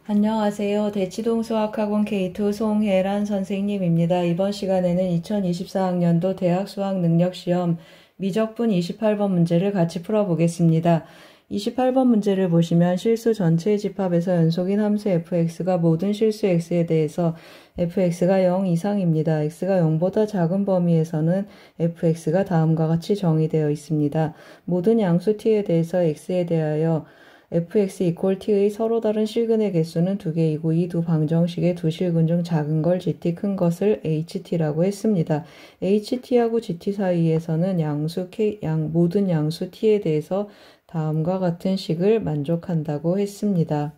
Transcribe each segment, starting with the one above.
안녕하세요. 대치동 수학학원 K2 송혜란 선생님입니다. 이번 시간에는 2024학년도 대학 수학능력시험 미적분 28번 문제를 같이 풀어보겠습니다. 28번 문제를 보시면 실수 전체의 집합에서 연속인 함수 fx가 모든 실수 x에 대해서 fx가 0 이상입니다. x가 0보다 작은 범위에서는 fx가 다음과 같이 정의되어 있습니다. 모든 양수 t에 대해서 x에 대하여 fx equal t의 서로 다른 실근의 개수는 2개이고 이 두 방정식의 두 실근 중 작은 걸 gt 큰 것을 ht라고 했습니다. ht하고 gt 사이에서는 모든 양수 t에 대해서 다음과 같은 식을 만족한다고 했습니다.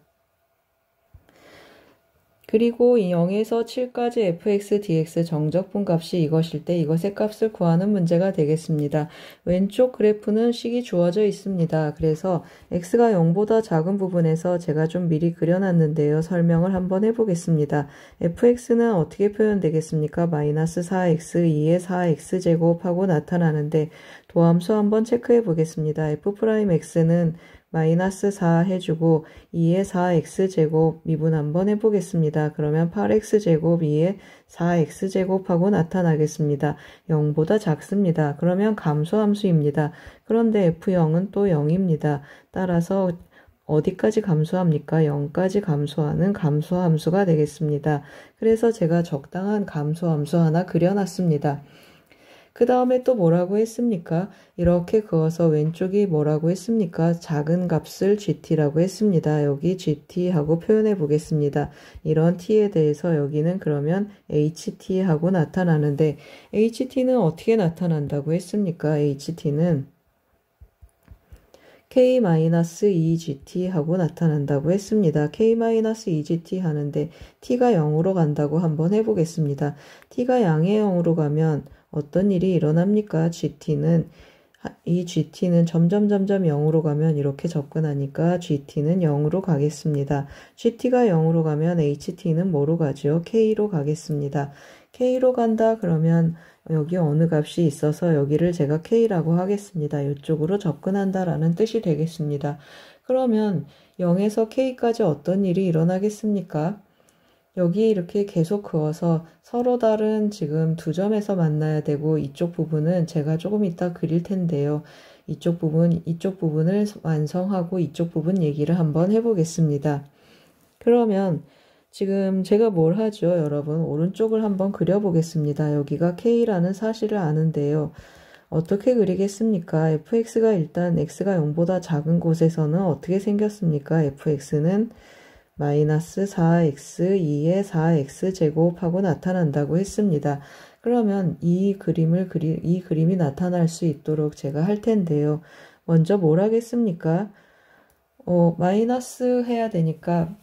그리고 0에서 7까지 fx, dx 정적분 값이 이것일 때 이것의 값을 구하는 문제가 되겠습니다. 왼쪽 그래프는 식이 주어져 있습니다. 그래서 x가 0보다 작은 부분에서 제가 좀 미리 그려놨는데요. 설명을 한번 해보겠습니다. fx는 어떻게 표현되겠습니까? 마이너스 4x2의 4x제곱하고 나타나는데 도함수 한번 체크해 보겠습니다. f'x는 마이너스 4 해주고 2의 4x제곱 미분 한번 해보겠습니다. 그러면 8x제곱 2의 4x제곱하고 나타나겠습니다. 0보다 작습니다. 그러면 감소함수입니다. 그런데 f0은 또 0입니다. 따라서 어디까지 감소합니까? 0까지 감소하는 감소함수가 되겠습니다. 그래서 제가 적당한 감소함수 하나 그려놨습니다. 그 다음에 또 뭐라고 했습니까? 이렇게 그어서 왼쪽이 뭐라고 했습니까? 작은 값을 gt라고 했습니다. 여기 gt하고 표현해 보겠습니다. 이런 t에 대해서 여기는 그러면 ht하고 나타나는데 ht는 어떻게 나타난다고 했습니까? ht는 k-2gt 하고 나타난다고 했습니다. k-2gt 하는데 t가 0으로 간다고 한번 해보겠습니다. t가 양의 0으로 가면 어떤 일이 일어납니까? 이 gt는 점점 0으로 가면 이렇게 접근하니까 gt는 0으로 가겠습니다. gt가 0으로 가면 ht는 뭐로 가죠? k로 가겠습니다. k로 간다 그러면 여기 어느 값이 있어서 여기를 제가 k라고 하겠습니다. 이쪽으로 접근한다라는 뜻이 되겠습니다. 그러면 0에서 k까지 어떤 일이 일어나겠습니까? 여기 이렇게 계속 그어서 서로 다른 지금 두 점에서 만나야 되고 이쪽 부분은 제가 조금 이따 그릴 텐데요. 이쪽 부분을 완성하고 이쪽 부분 얘기를 한번 해보겠습니다. 그러면 지금 제가 뭘 하죠? 여러분 오른쪽을 한번 그려보겠습니다. 여기가 K라는 사실을 아는데요. 어떻게 그리겠습니까? fx가 일단 x가 0보다 작은 곳에서는 어떻게 생겼습니까? fx는 마이너스 4x2의 4x제곱하고 나타난다고 했습니다. 그러면 이 그림이 나타날 수 있도록 제가 할 텐데요. 먼저 뭘 하겠습니까? 마이너스 해야 되니까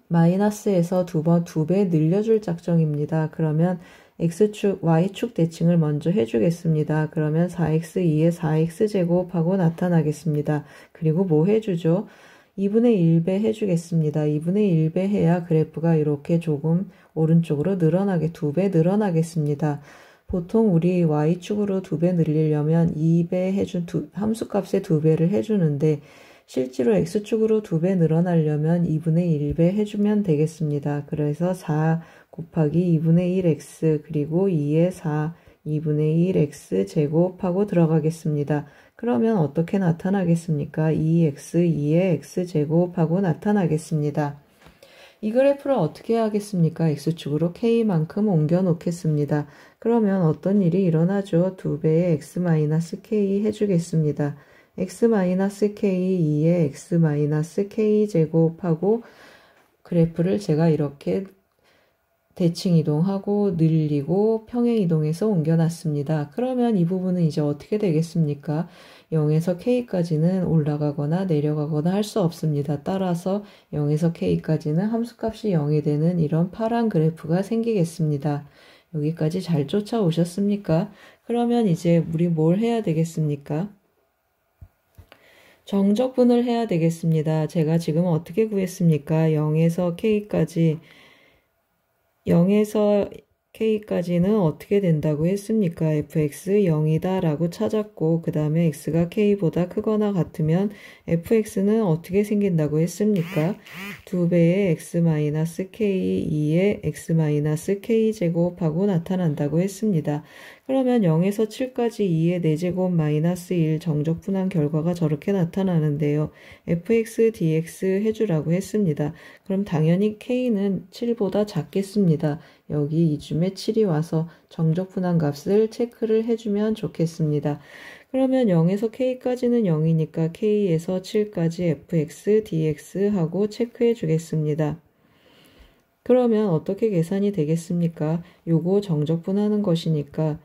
마이너스에서 두 배 늘려줄 작정입니다. 그러면 x축, y축 대칭을 먼저 해주겠습니다. 그러면 4x2의 4x제곱하고 나타나겠습니다. 그리고 뭐 해주죠? 2분의 1배 해주겠습니다. 2분의 1배 해야 그래프가 이렇게 조금 오른쪽으로 늘어나게 2배 늘어나겠습니다. 보통 우리 y축으로 2배 늘리려면 2배 함수값에 2배를 해주는데 실제로 x축으로 2배 늘어나려면 2분의 1배 해주면 되겠습니다. 그래서 4 곱하기 2분의 1x 그리고 2의 4 2분의 1x 제곱하고 들어가겠습니다. 그러면 어떻게 나타나겠습니까? 2x, 2의 x제곱하고 나타나겠습니다. 이 그래프를 어떻게 하겠습니까? x축으로 k만큼 옮겨 놓겠습니다. 그러면 어떤 일이 일어나죠? 2배의 x-k 해주겠습니다. x-k, 2의 x-k제곱하고 그래프를 제가 이렇게 대칭 이동하고 늘리고 평행 이동해서 옮겨놨습니다. 그러면 이 부분은 이제 어떻게 되겠습니까? 0에서 k까지는 올라가거나 내려가거나 할 수 없습니다. 따라서 0에서 k까지는 함수값이 0이 되는 이런 파란 그래프가 생기겠습니다. 여기까지 잘 쫓아오셨습니까? 그러면 이제 우리 뭘 해야 되겠습니까? 정적분을 해야 되겠습니다. 제가 지금 어떻게 구했습니까? 0에서 K까지는 어떻게 된다고 했습니까? fx 0이다 라고 찾았고 그 다음에 x가 K보다 크거나 같으면 fx는 어떻게 생긴다고 했습니까? 2배의 x-k 2의 x-k 제곱하고 나타난다고 했습니다. 그러면 0에서 7까지 2의 4제곱 마이너스 1 정적분한 결과가 저렇게 나타나는데요. fx dx 해주라고 했습니다. 그럼 당연히 k는 7보다 작겠습니다. 여기 이쯤에 7이 와서 정적분한 값을 체크를 해주면 좋겠습니다. 그러면 0에서 k까지는 0이니까 k에서 7까지 fx dx 하고 체크해 주겠습니다. 그러면 어떻게 계산이 되겠습니까? 요거 정적분하는 것이니까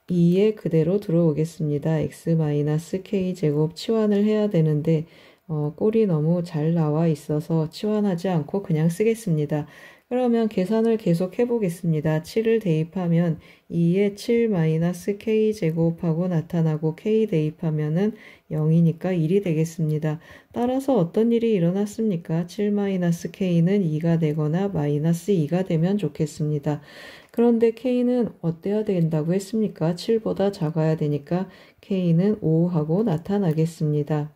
2에 그대로 들어오겠습니다. x-k 제곱 치환을 해야 되는데 꼴이 너무 잘 나와 있어서 치환하지 않고 그냥 쓰겠습니다. 그러면 계산을 계속 해보겠습니다. 7을 대입하면 2에 7-k 제곱하고 나타나고 k 대입하면은 0이니까 1이 되겠습니다. 따라서 어떤 일이 일어났습니까? 7-k는 2가 되거나 마이너스 2가 되면 좋겠습니다. 그런데 k는 어때야 된다고 했습니까? 7보다 작아야 되니까 k는 5하고 나타나겠습니다.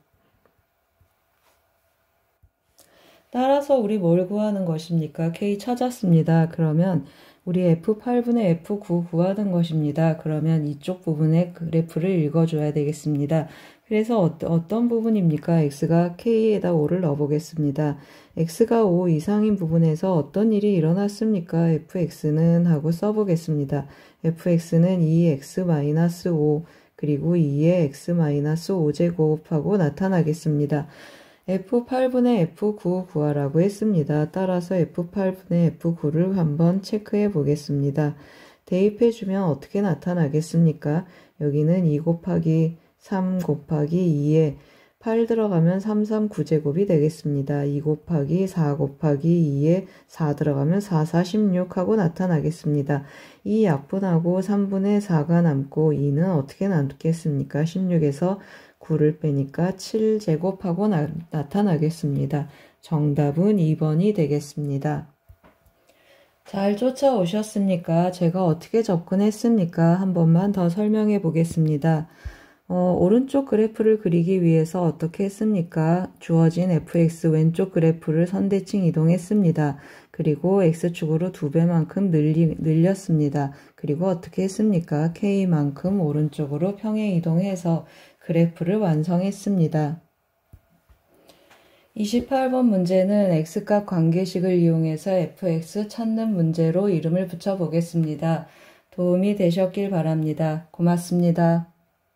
따라서 우리 뭘 구하는 것입니까? K 찾았습니다. 그러면 우리 F8분의 F9 구하는 것입니다. 그러면 이쪽 부분의 그래프를 읽어줘야 되겠습니다. 그래서 어떤 부분입니까? X가 K에다 5를 넣어보겠습니다. X가 5 이상인 부분에서 어떤 일이 일어났습니까? FX는 하고 써보겠습니다. FX는 2X-5 그리고 2의 X-5제곱하고 나타나겠습니다. F8분의 F9 구하라고 했습니다. 따라서 F8분의 F9를 한번 체크해 보겠습니다. 대입해주면 어떻게 나타나겠습니까? 여기는 2 곱하기 3 곱하기 2에 8 들어가면 3, 3, 9제곱이 되겠습니다. 2 곱하기 4 곱하기 2에 4 들어가면 4, 4, 16 하고 나타나겠습니다. 이 약분하고 3분의 4가 남고 2는 어떻게 남겠습니까? 16에서 9를 빼니까 7제곱하고 나타나겠습니다. 정답은 2번이 되겠습니다. 잘 쫓아오셨습니까? 제가 어떻게 접근했습니까? 한 번만 더 설명해 보겠습니다. 오른쪽 그래프를 그리기 위해서 어떻게 했습니까? 주어진 fx 왼쪽 그래프를 선대칭 이동했습니다. 그리고 x축으로 2배만큼 늘렸습니다. 그리고 어떻게 했습니까? k만큼 오른쪽으로 평행 이동해서 그래프를 완성했습니다. 28번 문제는 x값 관계식을 이용해서 fx 찾는 문제로 이름을 붙여보겠습니다. 도움이 되셨길 바랍니다. 고맙습니다.